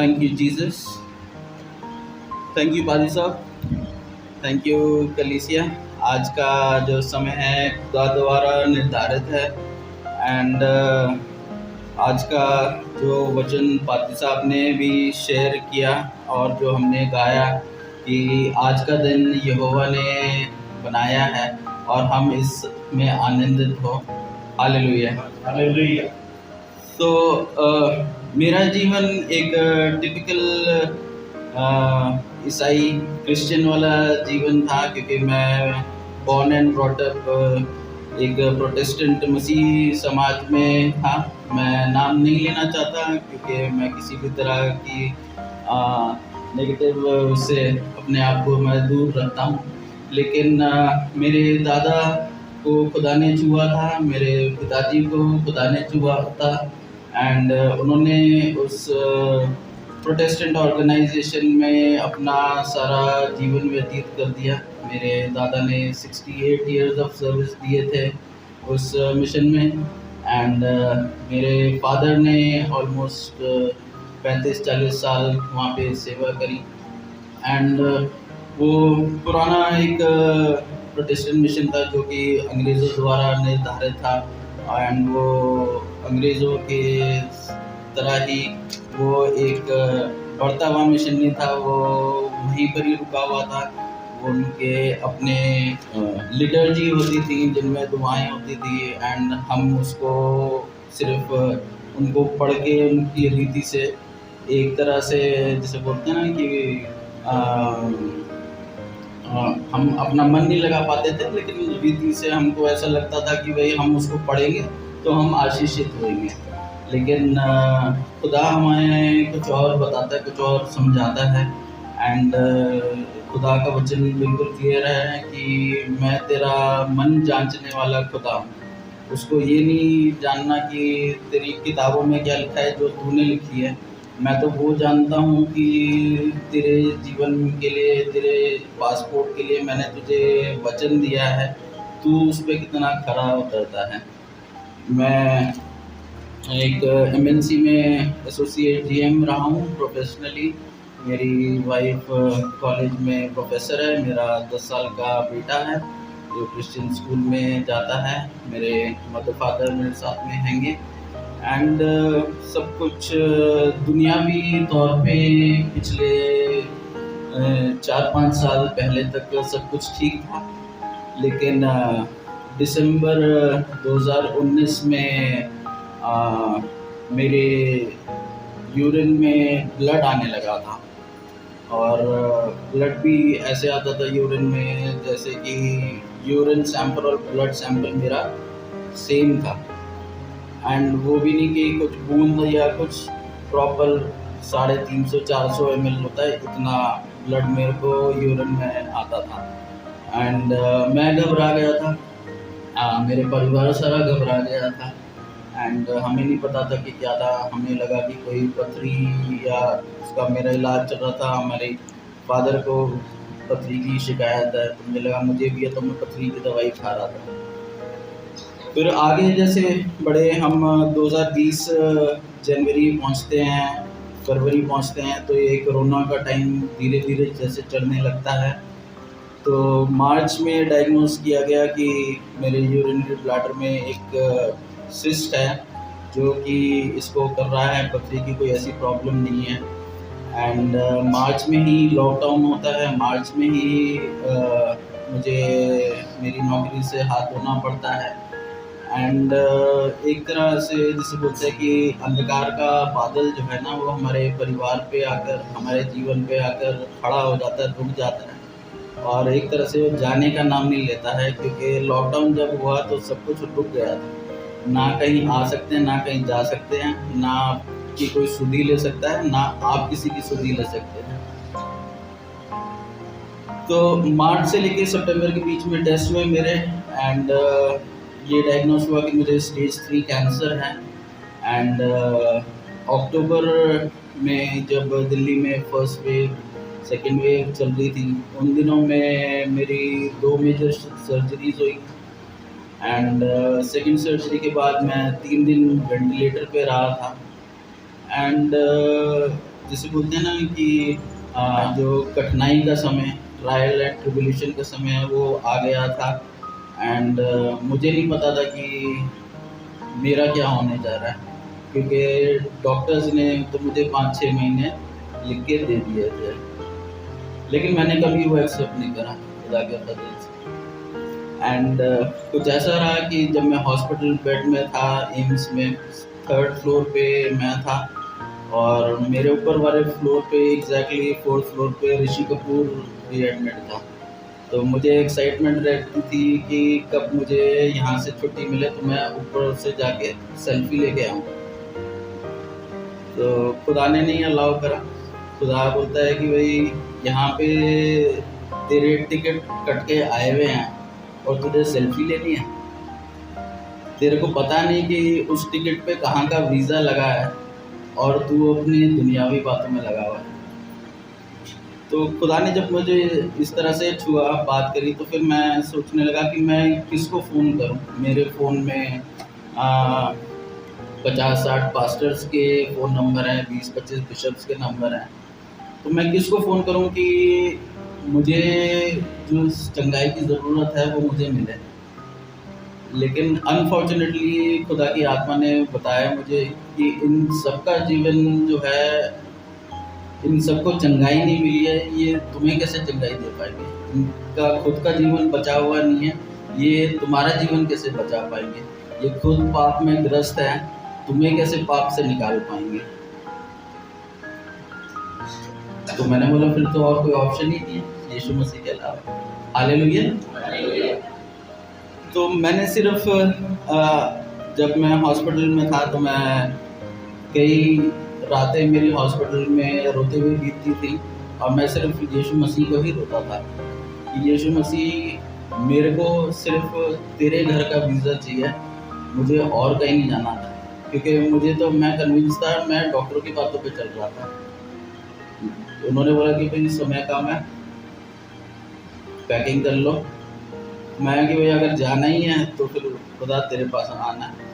Thank you Jesus, thank you पादी साहब, thank you कलीसिया। आज का जो समय है खुदा द्वारा निर्धारित है एंड आज का जो वचन पादी साहब ने भी शेयर किया और जो हमने गाया कि आज का दिन यहोवा ने बनाया है और हम इसमें आनंदित हो। Hallelujah hallelujah. तो मेरा जीवन एक टिपिकल ईसाई क्रिश्चियन वाला जीवन था, क्योंकि मैं बॉर्न एंड ब्रॉट अप एक प्रोटेस्टेंट मसीही समाज में था। मैं नाम नहीं लेना चाहता क्योंकि मैं किसी भी तरह की नेगेटिव से अपने आप को मैं दूर रखता हूँ। लेकिन मेरे दादा को खुदा ने छुआ था, मेरे पिताजी को खुदा ने छुआ था एंड उन्होंने उस प्रोटेस्टेंट ऑर्गेनाइजेशन में अपना सारा जीवन व्यतीत कर दिया। मेरे दादा ने 68 इयर्स ऑफ सर्विस दिए थे उस मिशन में एंड मेरे फादर ने ऑलमोस्ट 35-40 साल वहाँ पे सेवा करी एंड वो पुराना एक प्रोटेस्टेंट मिशन था जो कि अंग्रेज़ों द्वारा निर्धारित था एंड वो अंग्रेज़ों के तरह ही वो एक बढ़ता हुआ मिशन नहीं था, वो वहीं पर ही रुका हुआ था। वो उनके अपने लिटर्जी होती थी जिनमें दुआएं होती थी एंड हम उसको सिर्फ उनको पढ़ के उनकी रीति से एक तरह से जैसे बोलते हैं ना कि हम अपना मन नहीं लगा पाते थे, लेकिन रीति से हमको ऐसा लगता था कि भाई हम उसको पढ़ेंगे तो हम आशीषित होंगे। लेकिन खुदा हमें कुछ और बताता है, कुछ और समझाता है एंड खुदा का वचन बिल्कुल क्लियर है कि मैं तेरा मन जांचने वाला खुदा हूँ। उसको ये नहीं जानना कि तेरी किताबों में क्या लिखा है जो तूने लिखी है, मैं तो वो जानता हूँ कि तेरे जीवन के लिए, तेरे पासपोर्ट के लिए मैंने तुझे वचन दिया है, तू उस पर कितना खरा उतरता है। मैं एक एमएनसी में एसोसिएट जीएम रहा हूँ प्रोफेशनली। मेरी वाइफ कॉलेज में प्रोफेसर है, मेरा 10 साल का बेटा है जो क्रिश्चियन स्कूल में जाता है। मेरे मदर फादर मेरे साथ में हैंगे एंड सब कुछ दुनियावी तौर पे पिछले 4-5 साल पहले तक सब कुछ ठीक था। लेकिन दिसंबर 2019 में मेरे यूरिन में ब्लड आने लगा था और ब्लड भी ऐसे आता था यूरिन में जैसे कि यूरिन सैंपल और ब्लड सैंपल मेरा सेम था एंड वो भी नहीं कि कुछ बूंद या कुछ प्रॉपर 350-400 ml होता है, इतना ब्लड मेरे को यूरिन में आता था एंड मैं घबरा गया था। मेरे परिवार सारा घबरा गया था एंड हमें नहीं पता था कि क्या था। हमें लगा कि कोई पथरी या उसका मेरा इलाज चल रहा था। हमारे फादर को पथरी की शिकायत है तो मुझे लगा मुझे भी है, तो मैं पथरी की दवाई खा रहा था। फिर आगे जैसे बड़े हम 2020 जनवरी पहुंचते हैं, फरवरी पहुंचते हैं, तो ये कोरोना का टाइम धीरे धीरे जैसे चढ़ने लगता है। तो मार्च में डायग्नोस किया गया कि मेरे यूरिनरी ब्लैडर में एक सिस्ट है जो कि इसको कर रहा है पथरी की, कोई ऐसी प्रॉब्लम नहीं है एंड मार्च में ही लॉकडाउन होता है। मार्च में ही मुझे मेरी नौकरी से हाथ धोना पड़ता है एंड एक तरह से जैसे बोलते हैं कि अंधकार का बादल जो है ना वो हमारे परिवार पे आकर, हमारे जीवन पे आकर खड़ा हो जाता है, रुक जाता है और एक तरह से वो जाने का नाम नहीं लेता है। क्योंकि लॉकडाउन जब हुआ तो सब कुछ रुक गया था, ना कहीं आ सकते हैं, ना कहीं जा सकते हैं, ना आपकी कोई सुधि ले सकता है, ना आप किसी की सुधि ले सकते हैं। तो मार्च से लेकर सितंबर के बीच में टेस्ट हुए मेरे एंड ये डायग्नोस हुआ कि मुझे स्टेज 3 कैंसर है एंड अक्टूबर में जब दिल्ली में फर्स्ट वेव सेकेंड वेव चल रही थी, उन दिनों में मेरी 2 मेजर सर्जरीज हुई एंड सेकेंड सर्जरी के बाद मैं 3 दिन वेंटिलेटर पे रहा था एंड जिसे बोलते हैं ना कि जो कठिनाई का समय, ट्रायल एंड ट्रिबुलेशन का समय वो आ गया था। एंड मुझे नहीं पता था कि मेरा क्या होने जा रहा है, क्योंकि डॉक्टर्स ने तो मुझे 5-6 महीने लिख के दे दिए थे, लेकिन मैंने कभी वो एक्सेप्ट नहीं करा खुदा के फजल से। एंड कुछ ऐसा रहा कि जब मैं हॉस्पिटल बेड में था एम्स में, 3rd फ्लोर पे मैं था, और मेरे ऊपर वाले फ्लोर पे एग्जैक्टली 4th फ्लोर पे ऋषि कपूर भी एडमिट था। तो मुझे एक्साइटमेंट रहती थी कि कब मुझे यहाँ से छुट्टी मिले तो मैं ऊपर से जाके सेल्फी लेके आऊँ। तो खुदा ने नहीं अलाउ करा। खुदा बोलता है कि भाई यहाँ पे तेरे टिकट कट के आए हुए हैं और तुझे सेल्फी लेनी है। तेरे को पता नहीं कि उस टिकट पे कहाँ का वीज़ा लगा है और तू अपनी दुनियावी बातों में लगा हुआ है। तो खुदा ने जब मुझे इस तरह से छुआ, बात करी, तो फिर मैं सोचने लगा कि मैं किसको फ़ोन करूं। मेरे फ़ोन में 50-60 पास्टर्स के फ़ोन नंबर हैं, 20-25 बिशप्स के नंबर हैं। तो मैं किसको फ़ोन करूं कि मुझे जो चंगाई की ज़रूरत है वो मुझे मिले। लेकिन अनफॉर्चुनेटली खुदा की आत्मा ने बताया मुझे कि इन सबका जीवन जो है, इन सबको चंगाई नहीं मिली है, ये तुम्हें कैसे चंगाई दे पाएंगे। इनका खुद का जीवन बचा हुआ नहीं है, ये तुम्हारा जीवन कैसे बचा पाएंगे। ये खुद पाप में ग्रस्त है, तुम्हें कैसे पाप से निकाल पाएंगे। तो मैंने बोला फिर तो और कोई ऑप्शन ही नहीं है यीशु मसीह के अलावा। हालेलुया। तो मैंने सिर्फ जब मैं हॉस्पिटल में था तो मैं कई रातें मेरी हॉस्पिटल में रोते हुए बीतती थी, और मैं सिर्फ यीशु मसीह को ही रोता था कि यीशु मसीह मेरे को सिर्फ तेरे घर का वीज़ा चाहिए, मुझे और कहीं नहीं जाना था। क्योंकि मुझे तो, मैं कन्विंस था, मैं डॉक्टरों की बातों पे चल रहा था। उन्होंने बोला कि भाई समय कम है, पैकिंग कर लो। मैं कि भाई अगर जाना ही है तो फिर खुदा तेरे पास आना है।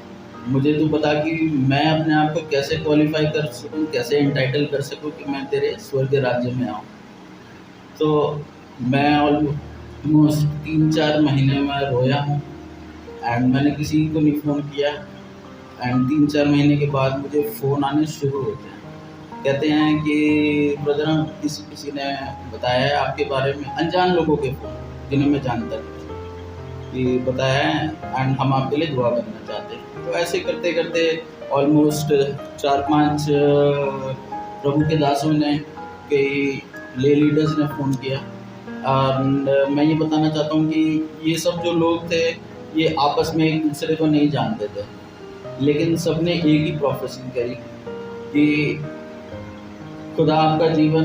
मुझे तो बता कि मैं अपने आप को कैसे क्वालिफाई कर सकूं, कैसे एंटाइटल कर सकूं कि मैं तेरे स्वर्ग राज्य में आऊं। तो मैं ऑलमोस्ट 3-4 महीने में रोया हूँ, एंड मैंने किसी को नहीं फ़ोन किया। एंड 3-4 महीने के बाद मुझे फ़ोन आने शुरू होते हैं, कहते हैं कि ब्रदर किसी ने बताया है आपके बारे में, अनजान लोगों के फ़ोन जिन्हें मैं जानता नहीं, कि बताया है एंड हम आपके लिए दुआ करना चाहते हैं। तो ऐसे करते करते ऑलमोस्ट 4-5 प्रभु के दासों ने, कई ले लीडर्स ने फ़ोन किया। एंड मैं ये बताना चाहता हूँ कि ये सब जो लोग थे ये आपस में एक दूसरे को नहीं जानते थे, लेकिन सब ने एक ही प्रोफेसी करी कि खुदा आपका जीवन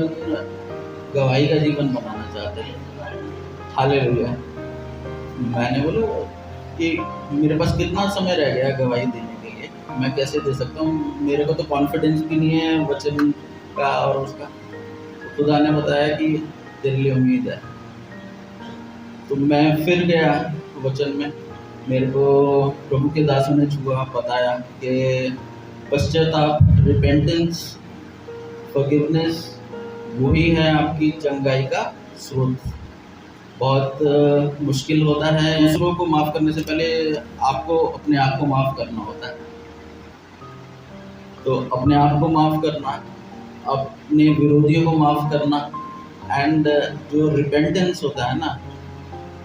गवाही का जीवन बनाना चाहते हैं। हालेलुया। मैंने बोला कि मेरे पास कितना समय रह गया गवाही देने के लिए, मैं कैसे दे सकता हूँ, मेरे को तो कॉन्फिडेंस भी नहीं है वचन का और उसका। तो खुदा ने बताया कि तेरे लिए उम्मीद है। तो मैं फिर गया वचन में, मेरे को प्रभु के दासों ने छुआ, बताया कि पश्चाताप, रिपेंटेंस, फॉरगिवनेस वही है आपकी चंगाई का स्रोत। बहुत मुश्किल होता है, दूसरों को माफ़ करने से पहले आपको अपने आप को माफ़ करना होता है। तो अपने आप को माफ़ करना, अपने विरोधियों को माफ़ करना, एंड जो रिपेंटेंस होता है ना,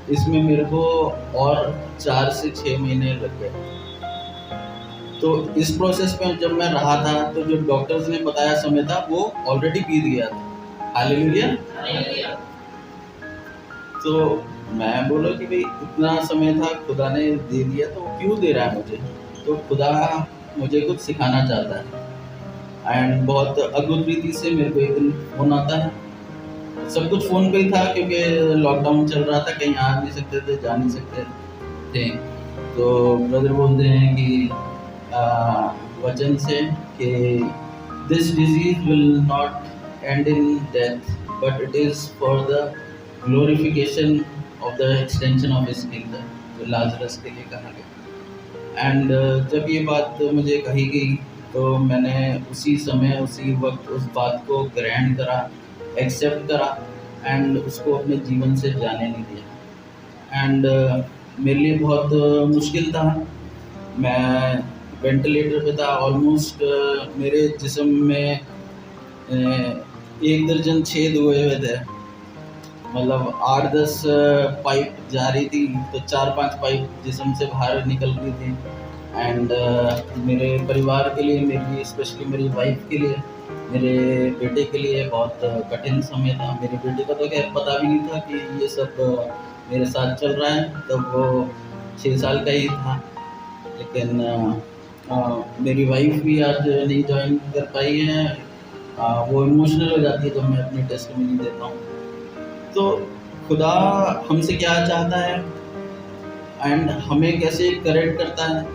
इसमें मेरे को और 4 से 6 महीने लग गए। तो इस प्रोसेस में जब मैं रहा था तो जो डॉक्टर्स ने बताया समय था वो ऑलरेडी बीत गया था। हालेलुया। तो मैं बोला कि भाई इतना समय था, खुदा ने दे दिया तो क्यों दे रहा है मुझे। तो खुदा मुझे कुछ सिखाना चाहता है। एंड बहुत अद्भुत रीति से मेरे को एक दिन फ़ोन आता है। सब कुछ फ़ोन पे ही था क्योंकि लॉकडाउन चल रहा था, कहीं आ नहीं सकते थे, जा नहीं सकते थे। तो ब्रदर बोलते हैं कि वचन से कि this disease will not and in death but it is for the glorification of the extension of his kingdom, जो लाजरस के लिए कहा गया। एंड जब ये बात मुझे कही गई तो मैंने उसी समय उसी वक्त उस बात को ग्रहण करा, एक्सेप्ट करा एंड उसको अपने जीवन से जाने नहीं दिया। एंड मेरे लिए बहुत मुश्किल था। मैं वेंटिलेटर पे था, ऑलमोस्ट मेरे जिस्म में 1 दर्जन छेद हुए हुए थे। मतलब 8-10 पाइप जा रही थी, तो 4-5 पाइप जिस्म से बाहर निकल रही थी। एंड मेरे परिवार के लिए, मेरी स्पेशली मेरी वाइफ के लिए, मेरे बेटे के लिए बहुत कठिन समय था। मेरे बेटे का तो खैर पता भी नहीं था कि ये सब मेरे साथ चल रहा है, तब वो 6 साल का ही था। लेकिन मेरी वाइफ भी आज नहीं ज्वाइन कर पाई है। वो इमोशनल हो जाती है जब मैं अपनी टेस्टिमनी देता हूँ। तो खुदा हमसे क्या चाहता है एंड हमें कैसे करेक्ट करता है,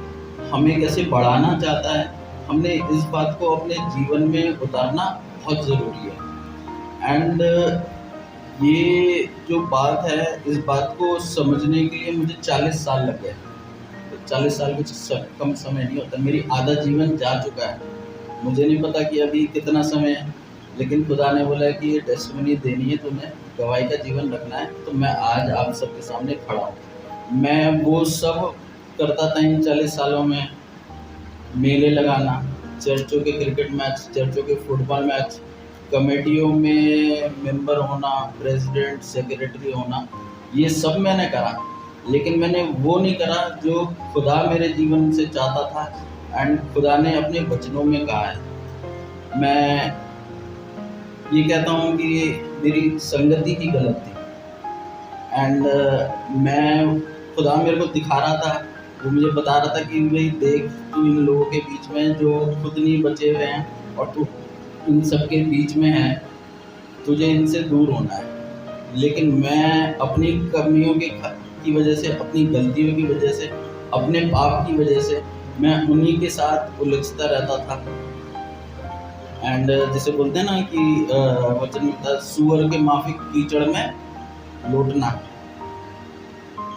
हमें कैसे बढ़ाना चाहता है, हमने इस बात को अपने जीवन में उतारना बहुत ज़रूरी है। एंड ये जो बात है, इस बात को समझने के लिए मुझे 40 साल लग गए। 40 साल कुछ कम समय नहीं होता। मेरी आधा जीवन जा चुका है। मुझे नहीं पता कि अभी कितना समय है, लेकिन खुदा ने बोला कि ये टेस्टिमनी देनी है, तुम्हें गवाही का जीवन रखना है, तो मैं आज आप सबके सामने खड़ा हूँ। मैं वो सब करता था इन 40 सालों में, मेले लगाना, चर्चों के क्रिकेट मैच, चर्चों के फुटबॉल मैच, कमेटियों में मेंबर होना, प्रेसिडेंट सेक्रेटरी होना, ये सब मैंने करा। लेकिन मैंने वो नहीं करा जो खुदा मेरे जीवन से चाहता था एंड खुदा ने अपने वचनों में कहा है। मैं ये कहता हूँ कि मेरी संगति ही गलत थी। एंड मैं खुदा मेरे को दिखा रहा था, वो मुझे बता रहा था कि भाई देख, तू इन लोगों के बीच में जो खुद नहीं बचे हुए हैं और तू इन सब के बीच में है, तुझे इनसे दूर होना है। लेकिन मैं अपनी कमियों की वजह से, अपनी गलतियों की वजह से, अपने पाप की वजह से मैं उन्हीं के साथ उलझता रहता था। एंड जैसे बोलते हैं ना कि वचन में था, सुअर के माफिक कीचड़ में लौटना,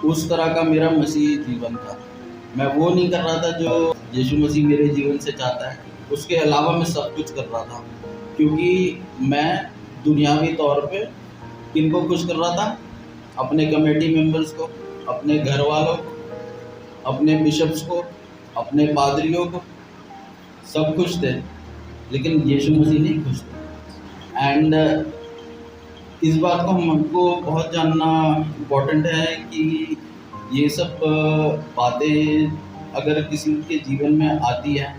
उस तरह का मेरा मसीही जीवन था। मैं वो नहीं कर रहा था जो यीशु मसीह मेरे जीवन से चाहता है, उसके अलावा मैं सब कुछ कर रहा था। क्योंकि मैं दुनियावी तौर पे किनको खुश कर रहा था? अपने कमेटी मेंबर्स को, अपने घर वालों को, अपने बिशप्स को, अपने पादरियों को, सब खुश थे, लेकिन यीशु मसीह नहीं खुश थे। एंड इस बात को हमको बहुत जानना इम्पोर्टेंट है कि ये सब बातें अगर किसी के जीवन में आती है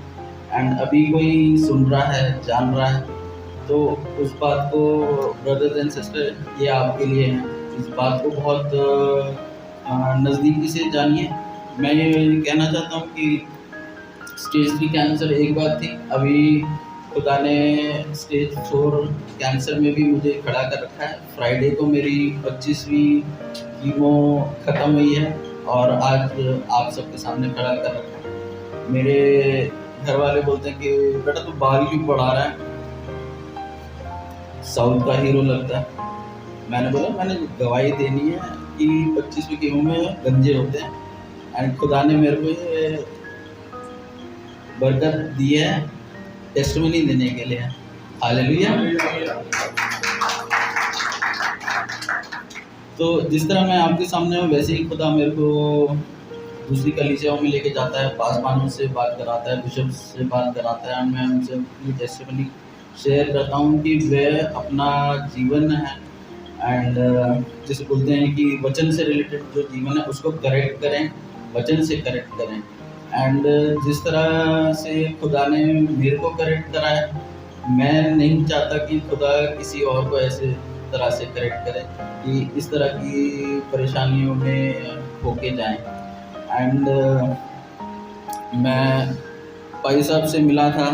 एंड अभी कोई सुन रहा है, जान रहा है, तो उस बात को ब्रदर्स एंड सिस्टर, ये आपके लिए है। इस बात को बहुत नज़दीकी से जानिए। मैं ये कहना चाहता हूँ कि स्टेज 3 कैंसर एक बात थी, अभी खुदा ने स्टेज 4 कैंसर में भी मुझे खड़ा कर रखा है। फ्राइडे को मेरी 25वीं कीमो ख़त्म हुई है और आज आप सबके सामने खड़ा कर रखा है। मेरे घर वाले बोलते हैं कि बेटा तू बाल क्यों बढ़ा रहा है, साउथ का हीरो लगता है। मैंने बोला मैंने गवाही देनी है कि 25वीं कीमो में गंजे होते हैं एंड खुदा ने मेरे को ये बरकत दी है टेस्टिमनी देने के लिए। हालेलुया। तो जिस तरह मैं आपके सामने हूँ, वैसे ही खुदा मेरे को दूसरी कलीसियाओं में लेके जाता है, पासवानों से बात कराता है, बिशप से बात कराता है। मैं उनसे अपनी टेस्टिमनी शेयर करता हूँ कि वे अपना जीवन है एंड जैसे बोलते हैं कि वचन से रिलेटेड जो जीवन है उसको करेक्ट करें, वचन से करेक्ट करें। एंड जिस तरह से खुदा ने मेरे को करेक्ट करा है, मैं नहीं चाहता कि खुदा किसी और को ऐसे तरह से करेक्ट करे कि इस तरह की परेशानियों में होके जाएं। एंड मैं भाई साहब से मिला था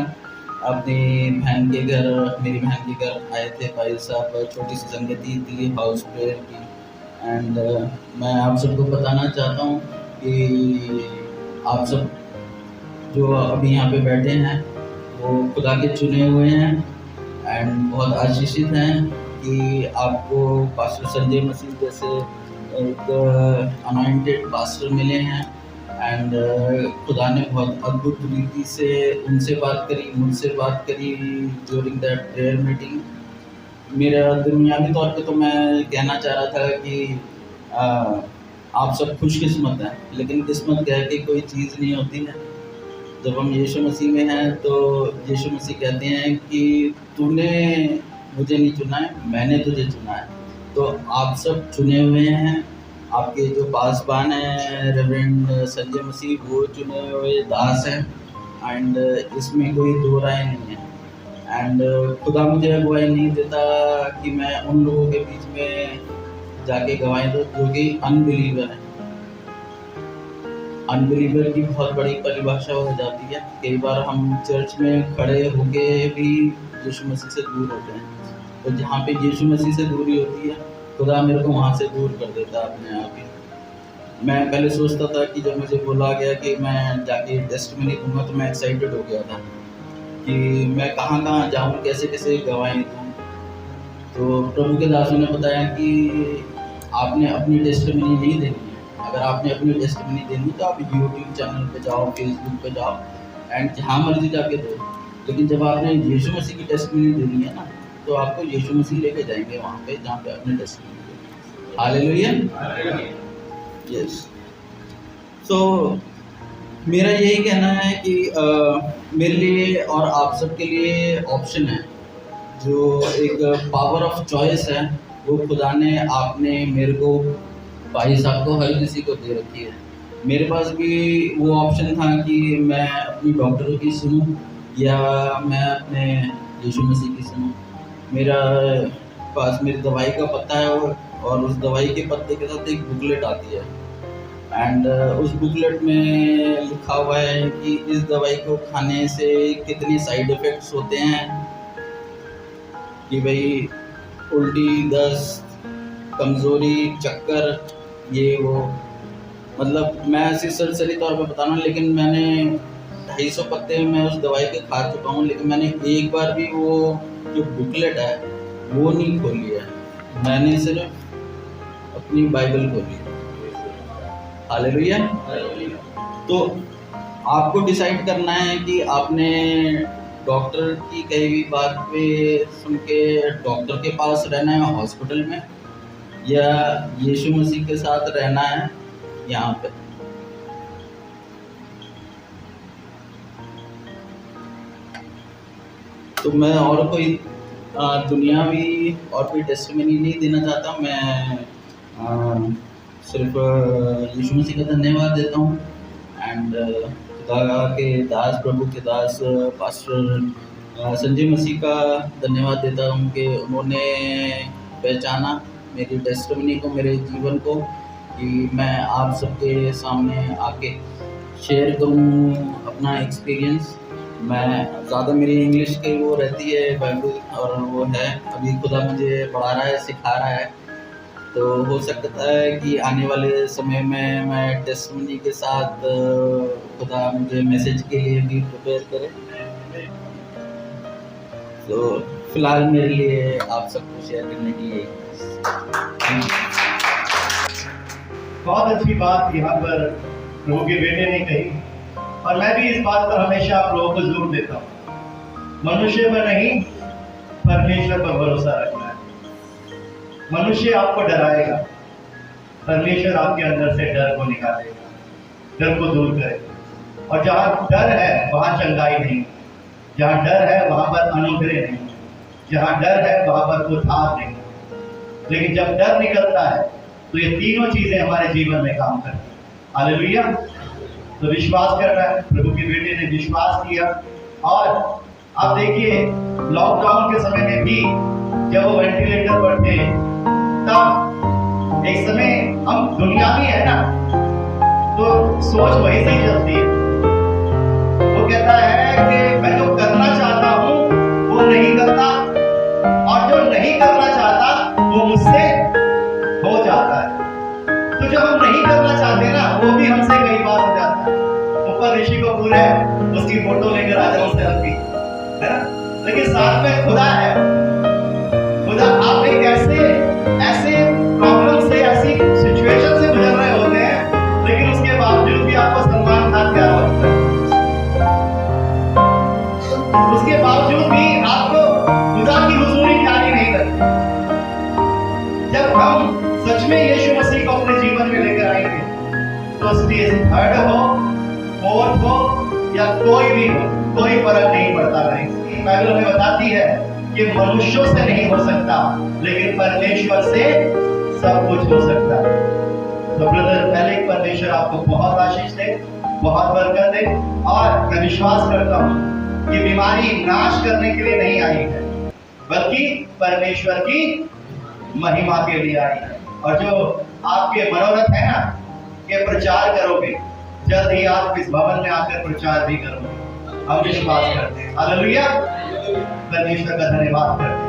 अपनी बहन के घर, मेरी बहन के घर आए थे भाई साहब, छोटी सी संगति थी हाउस प्रेयर की। एंड मैं आप सबको बताना चाहता हूँ कि आप सब जो अभी यहाँ पे बैठे हैं वो खुदा के चुने हुए हैं एंड बहुत आशीषित हैं कि आपको पास्टर संजय मसीह जैसे एक अनॉइंटेड पास्टर मिले हैं एंड खुदा ने बहुत अद्भुत रीति से उनसे बात करी, मुझसे बात करी ड्यूरिंग दैट प्रेयर मीटिंग। मेरा दुनियावी तौर पे तो मैं कहना चाह रहा था कि आ, आप सब खुशकिस्मत हैं, लेकिन किस्मत कह के कोई चीज़ नहीं होती है। जब हम यीशु मसीह में हैं तो यीशु मसीह कहते हैं कि तूने मुझे नहीं चुना है, मैंने तुझे चुना है। तो आप सब चुने हुए हैं। आपके जो पासबान हैं रेवरेंड संजय मसीह, वो चुने हुए दास हैं, एंड इसमें कोई दो राय नहीं है। एंड खुदा मुझे अगुवाई नहीं देता कि मैं उन लोगों के बीच में जाके गवाही दूँ जो कि अनबिलीवर है। अनबिलीवर की बहुत बड़ी परिभाषा हो जाती है। कई बार हम चर्च में खड़े होके भी यीशु मसीह से दूर होते हैं। तो जहाँ पे यीशु मसीह से दूरी होती है, खुदा मेरे को वहाँ से दूर कर देता है अपने आप ही। मैं पहले सोचता था कि जब मुझे बोला गया कि मैं जाके टेस्टिमनी दूंगा तो मैं एक्साइटेड हो गया था कि मैं कहाँ कहाँ जाऊँ, कैसे कैसे गवाही दूँ। तो प्रभु के दासों ने बताया कि आपने अपनी टेस्टिमनी नहीं देनी है। अगर आपने अपनी टेस्टिमनी देनी तो आप यूट्यूब चैनल पे जाओ, फेसबुक पे जाओ, एंड जहाँ मर्जी जाके दो। लेकिन जब आपने यीशु मसीह की टेस्टिमनी देनी है ना, तो आपको यीशु मसीह लेके जाएंगे वहाँ पे जहाँ पे आपने टेस्टिमनी देनी। Hallelujah, yes. सो मेरा यही कहना है कि मेरे लिए और आप सबके लिए ऑप्शन है, जो एक पावर ऑफ चॉइस है, वो खुदा ने आपने मेरे को, भाई साहब को, हर किसी को दे रखी है। मेरे पास भी वो ऑप्शन था कि मैं अपनी डॉक्टरों की सुनूं या मैं अपने यीशु मसीह की सुनूं। मेरा पास मेरी दवाई का पत्ता है और उस दवाई के पत्ते के साथ एक बुकलेट आती है, एंड उस बुकलेट में लिखा हुआ है कि इस दवाई को खाने से कितने साइड इफ़ेक्ट्स होते हैं, कि भाई उल्टी, दस्त, कमज़ोरी, चक्कर, ये वो। मतलब मैं ऐसी सरसरी तौर पे बता रहा हूँ, लेकिन मैंने 250 पत्ते मैं उस दवाई के खा चुका हूँ, लेकिन मैंने एक बार भी वो जो बुकलेट है वो नहीं खोली है। मैंने सिर्फ अपनी बाइबल खोली है। हालेलुया। तो आपको डिसाइड करना है कि आपने डॉक्टर की कही हुई बात पे सुन के डॉक्टर के पास रहना है हॉस्पिटल में, या यीशु मसीह के साथ रहना है यहाँ पे। तो मैं और कोई दुनियावी और कोई टेस्टिमनी नहीं देना चाहता। मैं सिर्फ यीशु मसीह का धन्यवाद देता हूँ, एंड खुदा के दास, प्रभु के दास पास्टर संजय मसीह का धन्यवाद देता हूँ कि उन्होंने पहचाना मेरी टेस्टिमनी को, मेरे जीवन को, कि मैं आप सबके सामने आके शेयर करूँ अपना एक्सपीरियंस। मैं ज़्यादा मेरी इंग्लिश की वो रहती है बाइबल, और वो है अभी खुदा मुझे पढ़ा रहा है, सिखा रहा है। तो हो सकता है कि आने वाले समय में मैं टेस्टिमनी के साथ खुदा मुझे मैसेज के लिए भी प्रिपेयर करे। तो फिलहाल मेरे लिए आप सबको शेयर करने के लिए बहुत अच्छी बात यहाँ पर प्रभु के बेटे ने कही, और मैं भी इस बात पर हमेशा आप लोगों को जोर देता हूँ, मनुष्य पर नहीं परमेश्वर पर भरोसा रखना है। मनुष्य आपको डराएगा, परमेश्वर आपके अंदर से डर को निकालेगा, डर को दूर करेगा। और जहाँ डर है वहाँ चंगाई नहीं, जहाँ डर है वहाँ पर अनुग्रह नहीं, जहाँ डर है वहाँ पर उद्धार नहीं। लेकिन जब डर निकलता है तो ये तीनों चीजें हमारे जीवन में काम करती हैं। हालेलुया। तो विश्वास करना है, प्रभु के बेटे ने विश्वास किया। और आप देखिए लॉकडाउन के समय में भी जब वो वेंटिलेटर पर थे, तब एक समय हम दुनियावी है ना, तो सोच वही से चलती है। वो कहता है कि मैं जो करना चाहता हूँ वो नहीं करता, और जो नहीं करना चाहता वो मुझसे हो जाता है। तो जो हम नहीं करना चाहते ना, वो भी हमसे कई बार हो जाता है। ऊपर ऋषि को पूरे उसकी फोटो लेकर आ जाओ सेल्फी, है ना। लेकिन साथ में खुदा है। खुदा आप एक ऐसे प्रॉब्लम से, ऐसी सिचुएशन से गुजर रहे होते हैं, लेकिन उसके बावजूद भी आपको तो स्टेज थर्ड हो, फोर्थ हो या कोई भी हो, कोई फर्क नहीं पड़ता गाइस। बाइबल हमें बताती है कि मनुष्यों से नहीं हो सकता, लेकिन परमेश्वर से सब कुछ हो सकता है। तो ब्रदर, पहले परमेश्वर आपको बहुत आशीष दे, बहुत बरकत दे। और मैं विश्वास करता हूँ कि बीमारी नाश करने के लिए नहीं आई है, बल्कि परमेश्वर की महिमा के लिए आई है। और जो आपके मनोरथ है ना, ये प्रचार करोगे, जल्द ही आप इस भवन में आकर प्रचार भी करोगे, हम विश्वास करते हैं। हालेलुया, परमेश्वर का धन्यवाद करते हैं।